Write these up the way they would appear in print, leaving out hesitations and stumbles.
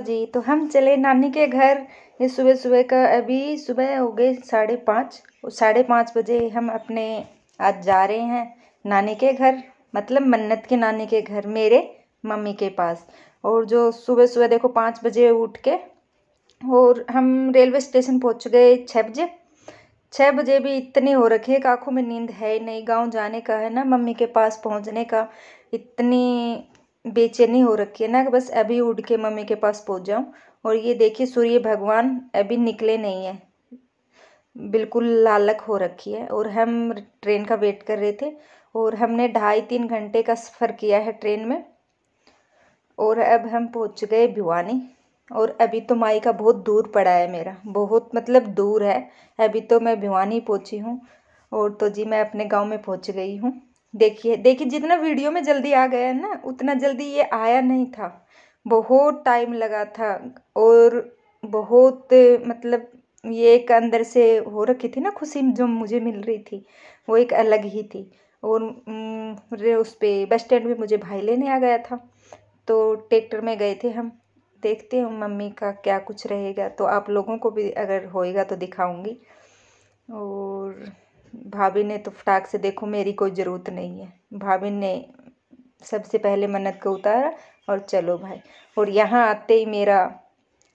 जी, तो हम चले नानी के घर। ये सुबह सुबह का, अभी सुबह हो गए 5:30। 5:30 बजे हम अपने आज जा रहे हैं नानी के घर, मतलब मन्नत के नानी के घर, मेरे मम्मी के पास। और जो सुबह सुबह देखो 5 बजे उठ के, और हम रेलवे स्टेशन पहुंच गए 6 बजे। 6 बजे भी इतनी हो रखी है कि आंखों में नींद है ही नहीं। गांव जाने का है ना, मम्मी के पास पहुंचने का इतनी बेचैनी हो रखी है ना कि बस अभी उठ के मम्मी के पास पहुंच जाऊं। और ये देखिए सूर्य भगवान अभी निकले नहीं है, बिल्कुल लालक हो रखी है। और हम ट्रेन का वेट कर रहे थे, और हमने 2.5-3 घंटे का सफ़र किया है ट्रेन में। और अब हम पहुंच गए भिवानी। और अभी तो माई का बहुत दूर पड़ा है, मेरा बहुत मतलब दूर है। अभी तो मैं भिवानी पहुंची हूँ, और तो जी मैं अपने गांव में पहुंच गई हूँ। देखिए देखिए, जितना वीडियो में जल्दी आ गया है ना, उतना जल्दी ये आया नहीं था। बहुत टाइम लगा था। और बहुत मतलब ये एक अंदर से हो रखी थी ना खुशी जो मुझे मिल रही थी, वो एक अलग ही थी। और उस पे बस स्टैंड में मुझे भाई लेने आ गया था, तो ट्रैक्टर में गए थे हम। देखते हैं मम्मी का क्या कुछ रहेगा, तो आप लोगों को भी अगर होएगा तो दिखाऊंगी। और भाभी ने तो फटाक से, देखो मेरी कोई ज़रूरत नहीं है, भाभी ने सबसे पहले मन्नत को उतारा और चलो भाई। और यहाँ आते ही मेरा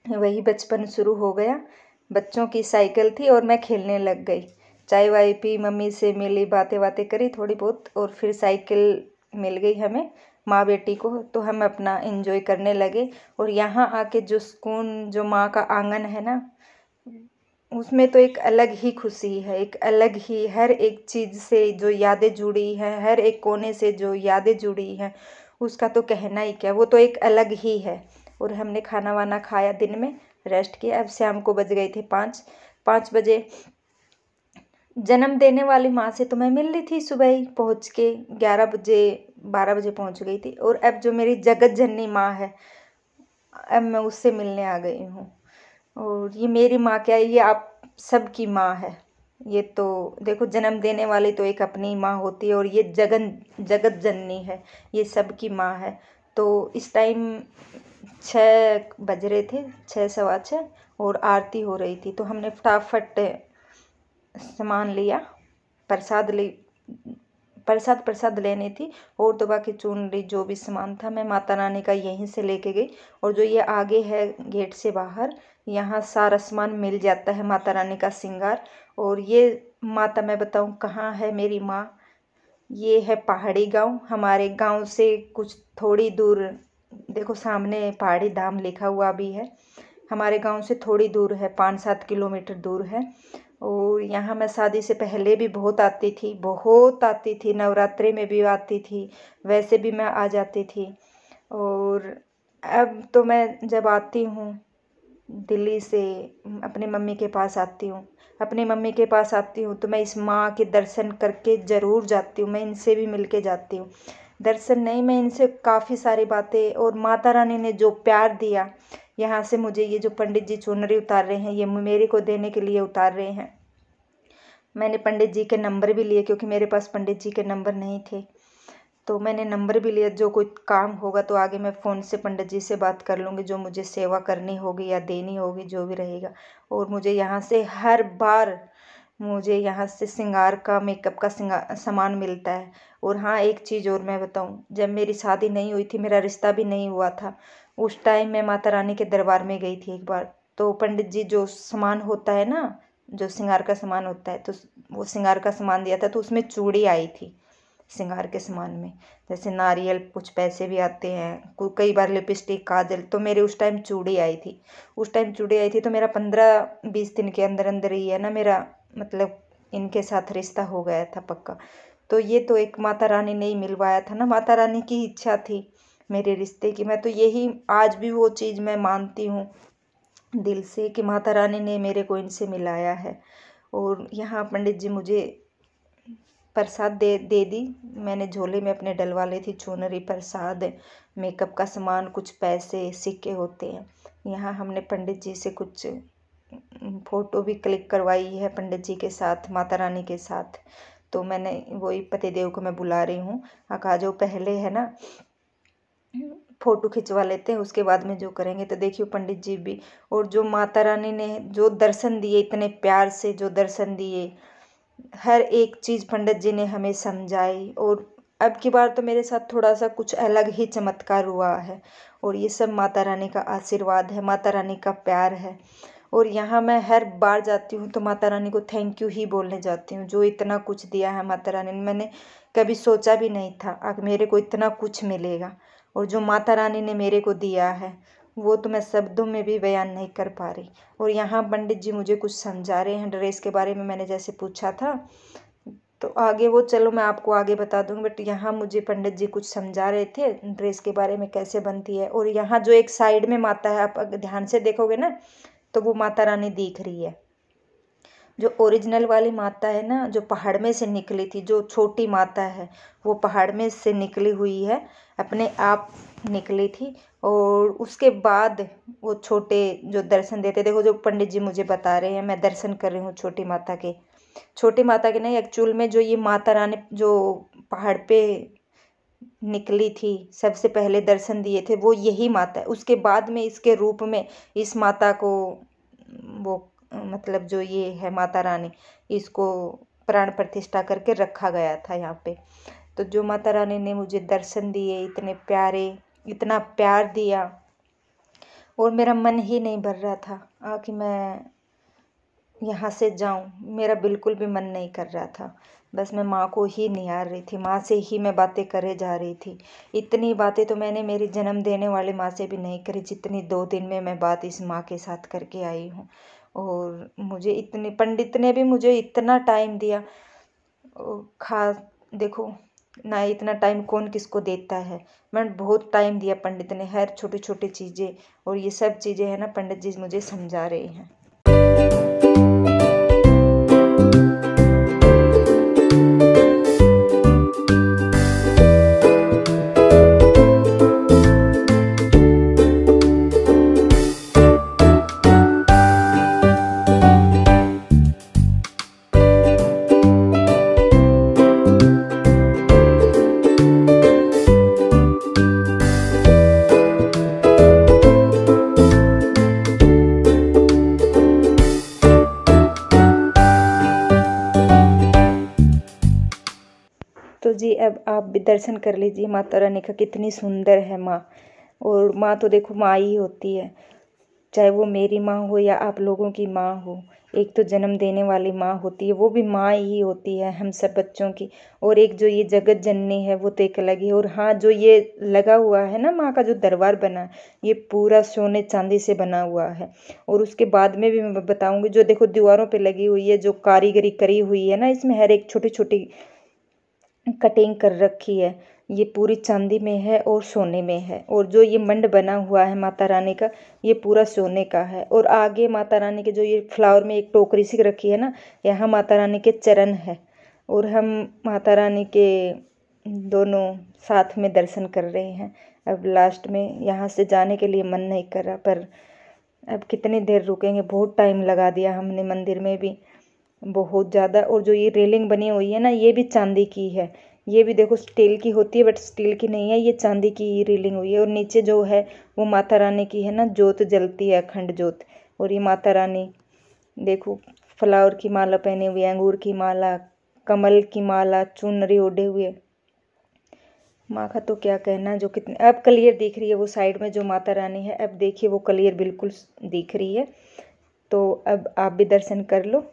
वही बचपन शुरू हो गया। बच्चों की साइकिल थी और मैं खेलने लग गई। चाय वाय पी, मम्मी से मिली, बातें बातें करी थोड़ी बहुत, और फिर साइकिल मिल गई हमें माँ बेटी को, तो हम अपना एंजॉय करने लगे। और यहाँ आके जो सुकून, जो माँ का आंगन है ना, उसमें तो एक अलग ही खुशी है, एक अलग ही, हर एक चीज़ से जो यादें जुड़ी हैं, हर एक कोने से जो यादें जुड़ी हैं, उसका तो कहना ही क्या, वो तो एक अलग ही है। और हमने खाना वाना खाया, दिन में रेस्ट किया। अब शाम को बज गए थे 5 बजे। जन्म देने वाली माँ से तो मैं मिल रही थी सुबह ही पहुँच के, 11 बजे 12 बजे पहुँच गई थी। और अब जो मेरी जगत जननी माँ है, अब मैं उससे मिलने आ गई हूँ। और ये मेरी माँ क्या है, ये आप सबकी माँ है। ये तो देखो, जन्म देने वाली तो एक अपनी माँ होती है, और ये जगत जननी है, ये सबकी माँ है। तो इस टाइम 6 बज रहे थे, 6 सवा 6, और आरती हो रही थी। तो हमने फटाफट सामान लिया, प्रसाद ले प्रसाद लेनी थी। और तो बाकी चुनरी जो भी सामान था मैं माता रानी का यहीं से लेके गई। और जो ये आगे है गेट से बाहर, यहाँ सारा सामान मिल जाता है माता रानी का श्रृंगार। और ये माता, मैं बताऊँ कहाँ है मेरी माँ, ये है पहाड़ी गांव। हमारे गांव से कुछ थोड़ी दूर, देखो सामने पहाड़ी धाम लिखा हुआ भी है। हमारे गांव से थोड़ी दूर है, 5-7 किलोमीटर दूर है। और यहाँ मैं शादी से पहले भी बहुत आती थी, बहुत आती थी, नवरात्रि में भी आती थी, वैसे भी मैं आ जाती थी। और अब तो मैं जब आती हूँ दिल्ली से, अपनी मम्मी के पास आती हूँ, अपनी मम्मी के पास आती हूँ, तो मैं इस माँ के दर्शन करके ज़रूर जाती हूँ। मैं इनसे भी मिल के जाती हूँ, दर्शन नहीं, मैं इनसे काफ़ी सारी बातें, और माता रानी ने जो प्यार दिया यहाँ से मुझे, ये जो पंडित जी चुनरी उतार रहे हैं, ये मेरे को देने के लिए उतार रहे हैं। मैंने पंडित जी के नंबर भी लिए, क्योंकि मेरे पास पंडित जी के नंबर नहीं थे, तो मैंने नंबर भी लिया। जो कोई काम होगा तो आगे मैं फ़ोन से पंडित जी से बात कर लूँगी, जो मुझे सेवा करनी होगी या देनी होगी, जो भी रहेगा। और मुझे यहाँ से हर बार, मुझे यहाँ से श्रृंगार का, मेकअप का सामान मिलता है। और हाँ, एक चीज़ और मैं बताऊँ, जब मेरी शादी नहीं हुई थी, मेरा रिश्ता भी नहीं हुआ था, उस टाइम मैं माता रानी के दरबार में गई थी एक बार। तो पंडित जी जो सामान होता है ना, जो श्रृंगार का सामान होता है, तो वो श्रृंगार का सामान दिया था, तो उसमें चूड़ी आई थी श्रृंगार के सामान में। जैसे नारियल, कुछ पैसे भी आते हैं, कई बार लिपस्टिक, काजल, तो मेरे उस टाइम चूड़ी आई थी। उस टाइम चूड़ी आई थी, तो मेरा 15-20 दिन के अंदर अंदर ही है ना, मेरा मतलब इनके साथ रिश्ता हो गया था पक्का। तो ये तो एक माता रानी ने ही मिलवाया था ना, माता रानी की इच्छा थी मेरे रिश्ते की। मैं तो यही, आज भी वो चीज़ मैं मानती हूँ दिल से, कि माता रानी ने मेरे को इनसे मिलाया है। और यहाँ पंडित जी मुझे प्रसाद दे दी। मैंने झोले में अपने डलवा ली थी चुनरी, प्रसाद, मेकअप का सामान, कुछ पैसे, सिक्के होते हैं। यहाँ हमने पंडित जी से कुछ फ़ोटो भी क्लिक करवाई है पंडित जी के साथ, माता रानी के साथ। तो मैंने वही पतिदेव को मैं बुला रही हूँ, आ जाओ पहले, है ना। फ़ोटो खिंचवा लेते हैं, उसके बाद में जो करेंगे। तो देखिए पंडित जी भी, और जो माता रानी ने जो दर्शन दिए, इतने प्यार से जो दर्शन दिए, हर एक चीज़ पंडित जी ने हमें समझाई। और अब की बार तो मेरे साथ थोड़ा सा कुछ अलग ही चमत्कार हुआ है, और ये सब माता रानी का आशीर्वाद है, माता रानी का प्यार है। और यहाँ मैं हर बार जाती हूँ तो माता रानी को थैंक यू ही बोलने जाती हूँ, जो इतना कुछ दिया है माता रानी ने। मैंने कभी सोचा भी नहीं था कि मेरे को इतना कुछ मिलेगा, और जो माता रानी ने मेरे को दिया है वो तो मैं शब्दों में भी बयान नहीं कर पा रही। और यहाँ पंडित जी मुझे कुछ समझा रहे हैं ड्रेस के बारे में, मैंने जैसे पूछा था, तो आगे वो चलो मैं आपको आगे बता दूँगी। बट यहाँ मुझे पंडित जी कुछ समझा रहे थे ड्रेस के बारे में, कैसे बनती है। और यहाँ जो एक साइड में माता है, आप अगर ध्यान से देखोगे ना तो वो माता रानी दिख रही है। जो ओरिजिनल वाली माता है ना, जो पहाड़ में से निकली थी, जो छोटी माता है, वो पहाड़ में से निकली हुई है, अपने आप निकली थी। और उसके बाद वो छोटे जो दर्शन देते, देखो जो पंडित जी मुझे बता रहे हैं, मैं दर्शन कर रही हूँ छोटी माता के। छोटी माता के नहीं, एक्चुअल में जो ये माता रानी जो पहाड़ पे निकली थी, सबसे पहले दर्शन दिए थे, वो यही माता है। उसके बाद में इसके रूप में इस माता को वो मतलब जो ये है माता रानी, इसको प्राण प्रतिष्ठा करके रखा गया था यहाँ पे। तो जो माता रानी ने मुझे दर्शन दिए, इतने प्यारे, इतना प्यार दिया, और मेरा मन ही नहीं भर रहा था कि मैं यहाँ से जाऊँ। मेरा बिल्कुल भी मन नहीं कर रहा था, बस मैं माँ को ही निहार रही थी, माँ से ही मैं बातें करे जा रही थी। इतनी बातें तो मैंने मेरी जन्म देने वाली माँ से भी नहीं करी, जितनी 2 दिन में मैं बात इस माँ के साथ करके आई हूँ। और मुझे इतने पंडित ने भी मुझे इतना टाइम दिया, देखो ना, इतना टाइम कौन किसको देता है। मैं बहुत टाइम दिया पंडित ने, हर छोटी छोटी चीज़ें, और ये सब चीज़ें है ना पंडित जी मुझे समझा रहे हैं। तो जी अब आप भी दर्शन कर लीजिए माता रानी का, कितनी सुंदर है माँ। और माँ तो देखो माँ ही होती है, चाहे वो मेरी माँ हो या आप लोगों की माँ हो। एक तो जन्म देने वाली माँ होती है, वो भी माँ ही होती है हम सब बच्चों की। और एक जो ये जगत जननी है वो तो एक अलग ही। और हाँ, जो ये लगा हुआ है ना माँ का जो दरबार बना, ये पूरा सोने चांदी से बना हुआ है। और उसके बाद में भी मैं बताऊंगी, जो देखो दीवारों पे लगी हुई है, जो कारीगरी करी हुई है ना, इसमें हर एक छोटी छोटी कटिंग कर रखी है, ये पूरी चांदी में है और सोने में है। और जो ये मंड बना हुआ है माता रानी का, ये पूरा सोने का है। और आगे माता रानी के जो ये फ्लावर में एक टोकरी सी रखी है ना, यहाँ माता रानी के चरण है। और हम माता रानी के दोनों साथ में दर्शन कर रहे हैं। अब लास्ट में यहाँ से जाने के लिए मन नहीं कर रहा, पर अब कितनी देर रुकेंगे, बहुत टाइम लगा दिया हमने मंदिर में भी, बहुत ज़्यादा। और जो ये रेलिंग बनी हुई है ना, ये भी चांदी की है। ये भी देखो स्टील की होती है, बट स्टील की नहीं है, ये चांदी की रेलिंग हुई है। और नीचे जो है वो माता रानी की है ना, जोत जलती है, अखंड जोत। और ये माता रानी देखो फ्लावर की माला पहने हुए, अंगूर की माला, कमल की माला, चुनरी ओढ़े हुए। माँ का तो क्या कहना, जो कितने अब क्लियर दिख रही है वो साइड में जो माता रानी है। अब देखिए वो क्लियर बिल्कुल दिख रही है। तो अब आप भी दर्शन कर लो।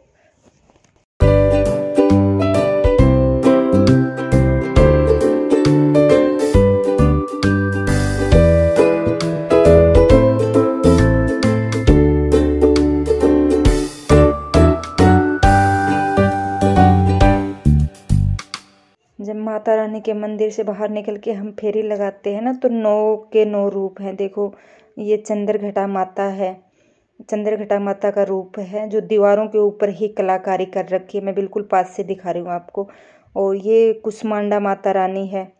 जब माता रानी के मंदिर से बाहर निकल के हम फेरी लगाते हैं ना, तो 9 के 9 रूप हैं। देखो ये चंद्रघटा माता है, चंद्रघटा माता का रूप है, जो दीवारों के ऊपर ही कलाकारी कर रखी है। मैं बिल्कुल पास से दिखा रही हूँ आपको। और ये कुष्मांडा माता रानी है,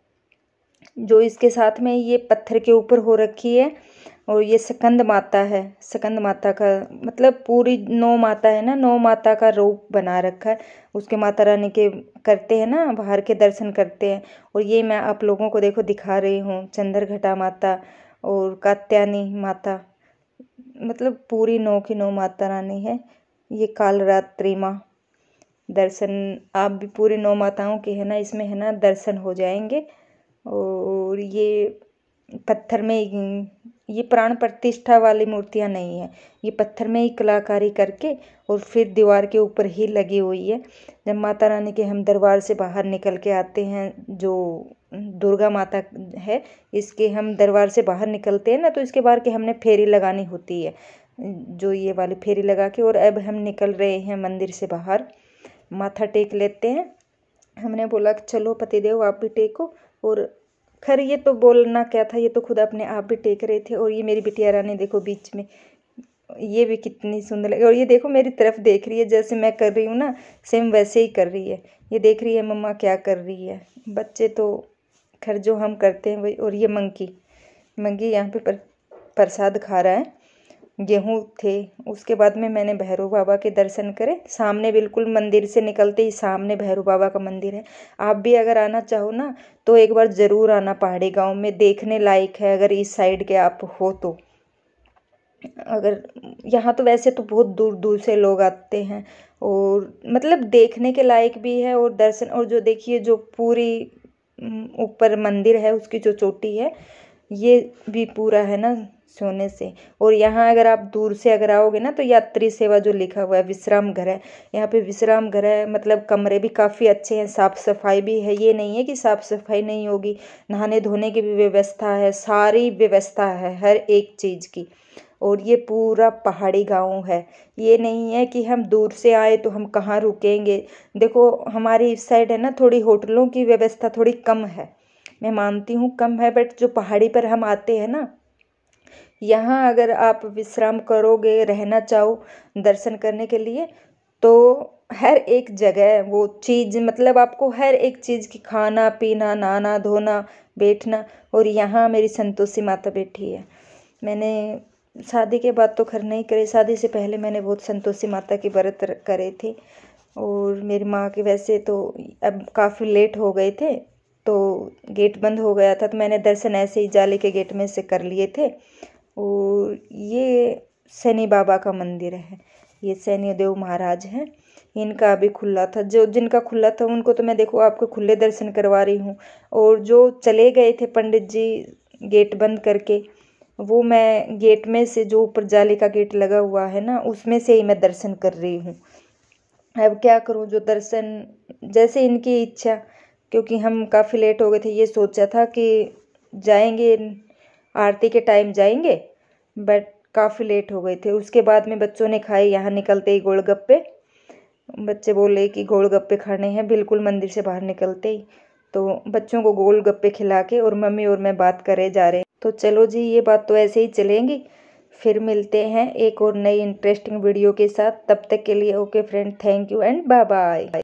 जो इसके साथ में ये पत्थर के ऊपर हो रखी है। और ये स्कंद माता है, स्कंद माता का मतलब पूरी 9 माता है ना, 9 माता का रूप बना रखा है। उसके माता रानी के करते हैं ना, बाहर के दर्शन करते हैं। और ये मैं आप लोगों को देखो दिखा रही हूँ, चंद्रघटा माता और कात्यायनी माता, मतलब पूरी 9 की 9 माता रानी है। ये कालरात्रि माँ, दर्शन आप भी पूरी 9 माताओं के है ना इसमें है ना दर्शन हो जाएंगे। और ये पत्थर में, ये प्राण प्रतिष्ठा वाली मूर्तियाँ नहीं है, ये पत्थर में ही कलाकारी करके और फिर दीवार के ऊपर ही लगी हुई है। जब माता रानी के हम दरबार से बाहर निकल के आते हैं, जो दुर्गा माता है इसके हम दरबार से बाहर निकलते हैं ना, तो इसके बाहर के हमने फेरी लगानी होती है, जो ये वाली फेरी लगा के। और अब हम निकल रहे हैं मंदिर से बाहर, माथा टेक लेते हैं। हमने बोला कि चलो पतिदेव आप भी टेको। और खैर ये तो बोलना क्या था, ये तो खुद अपने आप भी टेक रहे थे। और ये मेरी बिटिया रानी देखो बीच में, ये भी कितनी सुंदर लगी। और ये देखो मेरी तरफ देख रही है, जैसे मैं कर रही हूँ ना सेम वैसे ही कर रही है। ये देख रही है मम्मा क्या कर रही है। बच्चे तो खैर जो हम करते हैं वही। और ये मंकी यहाँ पे प्रसाद खा रहा है, गेहूँ थे। उसके बाद में मैंने भैरव बाबा के दर्शन करे, सामने बिल्कुल मंदिर से निकलते ही सामने भैरव बाबा का मंदिर है। आप भी अगर आना चाहो ना तो एक बार ज़रूर आना, पहाड़ी गांव में देखने लायक है अगर इस साइड के आप हो तो। अगर यहाँ तो वैसे तो बहुत दूर दूर से लोग आते हैं, और मतलब देखने के लायक भी है और दर्शन। और जो देखिए जो पूरी ऊपर मंदिर है उसकी जो चोटी है ये भी पूरा है ना सोने से। और यहाँ अगर आप दूर से अगर आओगे ना तो यात्री सेवा जो लिखा हुआ है विश्राम घर है, यहाँ पे विश्राम घर है, मतलब कमरे भी काफ़ी अच्छे हैं, साफ़ सफाई भी है। ये नहीं है कि साफ़ सफाई नहीं होगी, नहाने धोने की भी व्यवस्था है, सारी व्यवस्था है हर एक चीज़ की। और ये पूरा पहाड़ी गांव है, ये नहीं है कि हम दूर से आए तो हम कहाँ रुकेंगे। देखो हमारी इस साइड है ना थोड़ी होटलों की व्यवस्था थोड़ी कम है, मैं मानती हूँ कम है, बट जो पहाड़ी पर हम आते हैं ना, यहाँ अगर आप विश्राम करोगे, रहना चाहो दर्शन करने के लिए, तो हर एक जगह वो चीज़, मतलब आपको हर एक चीज़ की, खाना पीना नहाना धोना बैठना। और यहाँ मेरी संतोषी माता बैठी है। मैंने शादी के बाद तो खैर नहीं करे, शादी से पहले मैंने बहुत संतोषी माता की व्रत करे थे। और मेरी माँ के वैसे तो अब काफ़ी लेट हो गए थे, तो गेट बंद हो गया था, तो मैंने दर्शन ऐसे ही जाले के गेट में से कर लिए थे। और ये शनि बाबा का मंदिर है, ये शनि देव महाराज हैं, इनका अभी खुला था। जो जिनका खुला था उनको तो मैं देखो आपको खुले दर्शन करवा रही हूँ। और जो चले गए थे पंडित जी गेट बंद करके, वो मैं गेट में से, जो ऊपर जाले का गेट लगा हुआ है ना उसमें से ही मैं दर्शन कर रही हूँ। अब क्या करूँ, जो दर्शन जैसे इनकी इच्छा, क्योंकि हम काफ़ी लेट हो गए थे। ये सोचा था कि जाएंगे आरती के टाइम जाएंगे, बट काफ़ी लेट हो गए थे। उसके बाद में बच्चों ने खाए यहाँ निकलते ही गोलगप्पे, बच्चे बोले कि गोलगप्पे खाने हैं बिल्कुल मंदिर से बाहर निकलते ही, तो बच्चों को गोलगप्पे खिला के और मम्मी और मैं बात करे जा रहे हैं। तो चलो जी ये बात तो ऐसे ही चलेंगी, फिर मिलते हैं एक और नई इंटरेस्टिंग वीडियो के साथ। तब तक के लिए okay friend, thank you and bye bye.